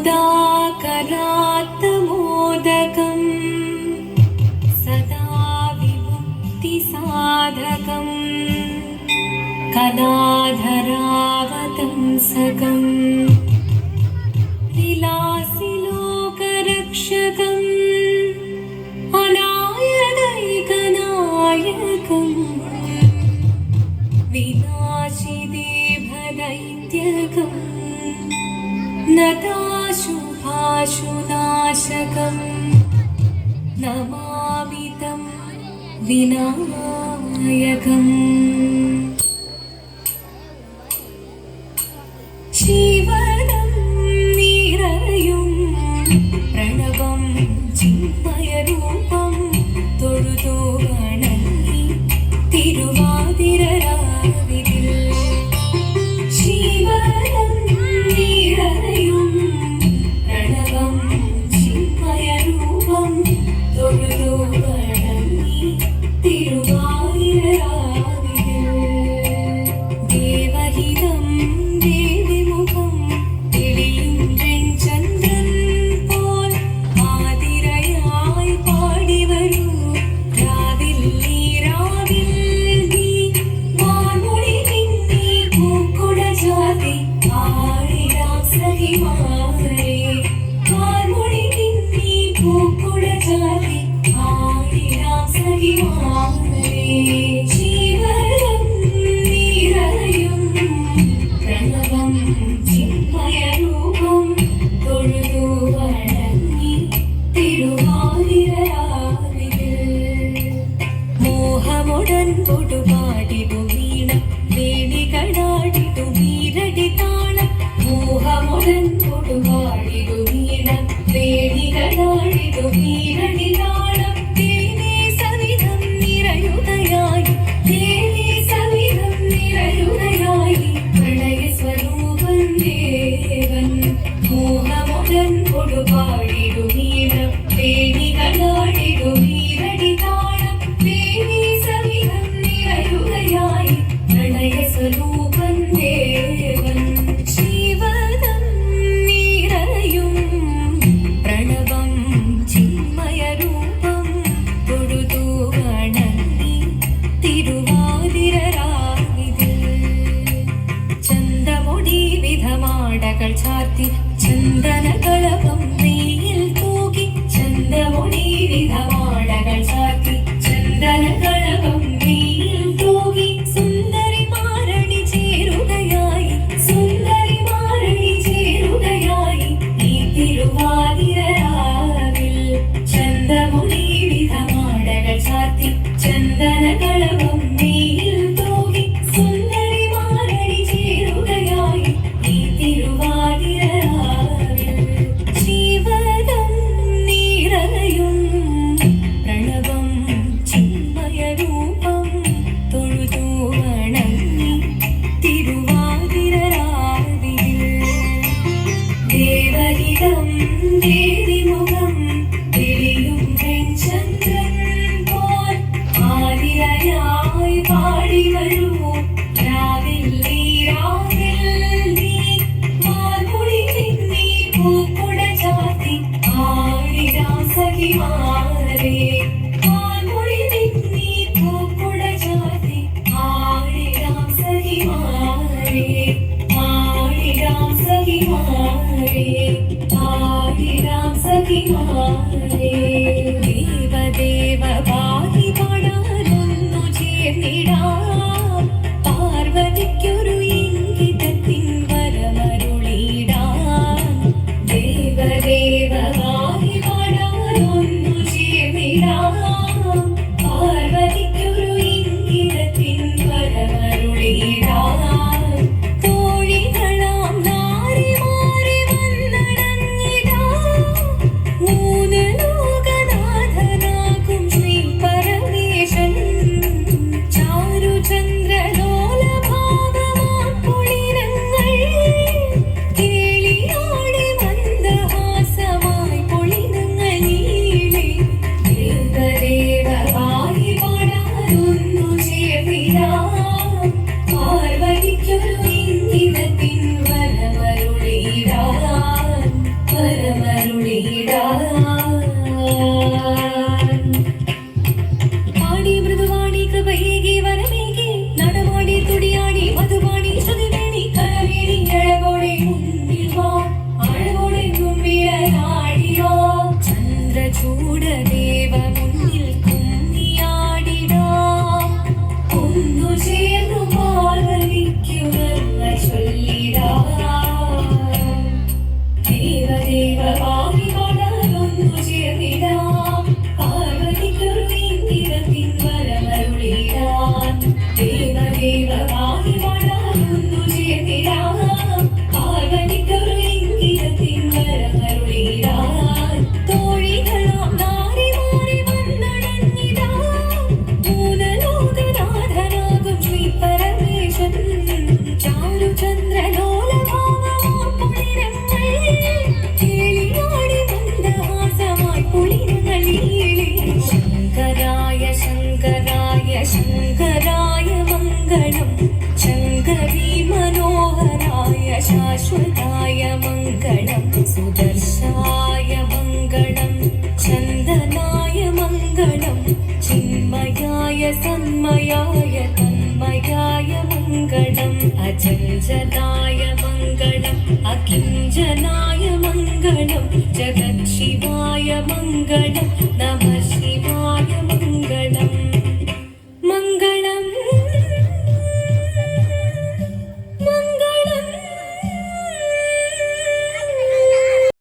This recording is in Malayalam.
सुधाकरात्तमोदकं सदा विमुक्तिसाधकं कदाधरावतंसकं विलासिलोकरक्षकम् अनायदैकनायकं विनाशिदेभदैत्यकं नताशुभाशुनाशकं नमामि तं विनायकम् शिवनं निरयुं प्रणवं चिन्मयरूपं തൊഴുതു വണങ്ങി തിരുവാതിരരാവിതിൽ ശിവനം നിറയും പ്രണവം ചിന്മയരൂപം തൊഴുതു വണങ്ങി തിരുവാതിരരാവിതിൽ ദേവഹിതം ദേവിമുഖം തെളിയും വെൺചന്ദ്രൻ പോൽ ആതിരയായി പാടി വരൂ രാവിൽ നീ വാൻമൊഴി നിന്നീ പൂക്കുട ചാർത്തി ആടിടാം സഖിമാരെ വാൻമൊഴി നിന്നീ പൂക്കുട ചാർത്തി ആടിടാം സഖിമാരെ ശിവനം നിറയും പ്രണവം ചിന്മയരൂപം തൊഴുതു വണങ്ങി തിരുവാതിരരാവിതിൽ മോഹമുടൻ കൊടുപാടിടു വീണ വേണികളാടിടു വീരടി താളം മോഹമുടൻ കൊടുപാടിടു വീണ വേണികളാടിടു വീരടി താളം ദേവി സവിധം നിറയുകയായി ദേവി സവിധം നിറയുകയായി പ്രണയ സ്വരൂപൻ ദേവൻ മോഹമുടൻ കൊടുപാടിടു വീണ വേണികളാടിടു വീരടി താളം ദേവി സവിധം നിറയുകയായി പ്രണയ സ്വരൂപൻ ദേവൻ ശിവനം നിറയും പ്രണവം ചിന്മയരൂപം തൊഴുതു വണങ്ങി തിരുവാതിരരാവിതിൽ ചന്തമൊടി വിധമാടകൾ ചാർത്തി ചന്ദനകളഭം നെയ്യിൽ തൂകി ചന്തമൊടി വിധമാടകൾ ചാർത്തി ചന്ദനകളഭം നെയ്യിൽ തൂകി സുന്ദരി മാരണി ചേരുകയായി സുന്ദരി മാരണി ചേരുകയായി ഈ തിരുവാതിരരാവിൽ ചന്തമൊടി വിധമാടകൾ ചാർത്തി ചന്ദനകളഭം നെയ്യിൽ തൂകി സുന്ദരി മാരണി ചേരുകയായി ഈ തിരുവാതിരരാവിൽ ശിവനം നിറയും പ്രണവം ചിന്മയരൂപം തൊഴുതു വണങ്ങി തിരുവാതിരരാവിതിൽ ദേവഹിതം ദേവിമുഖം തെളിയും വെൺചന്ദ്രൻ പോൽ ആതിരയായി പാടി വരൂ രാവിൽ നീ വാൻമൊഴി നിന്നീ പൂക്കുട ചാർത്തി ആടിടാം സഖിമാരെ വാൻമൊഴി നിന്നീ പൂക്കുട ചാർത്തി ആടിടാം സഖിമാരെ ആടിടാം സഖിമാരെ ആടിടാം സഖിമാരെ ദേവദേവ പാടി പാടാനൊന്നു ചേർന്നിടാം പാർവതിക്കൊരു ഇംഗിതത്തിൻ വരമരുളിടാം ദേവദേവ പാടി പാടാനൊന്നു ചേർന്നിടാം പാർവതിക്കൊരു ഇംഗിതത്തിൻ വരമരുളിടാം अचञ्चलाय मङ्गलम् अकिञ्चनाय मङ्गलं जगत्शिवाय मङ्गलं नमः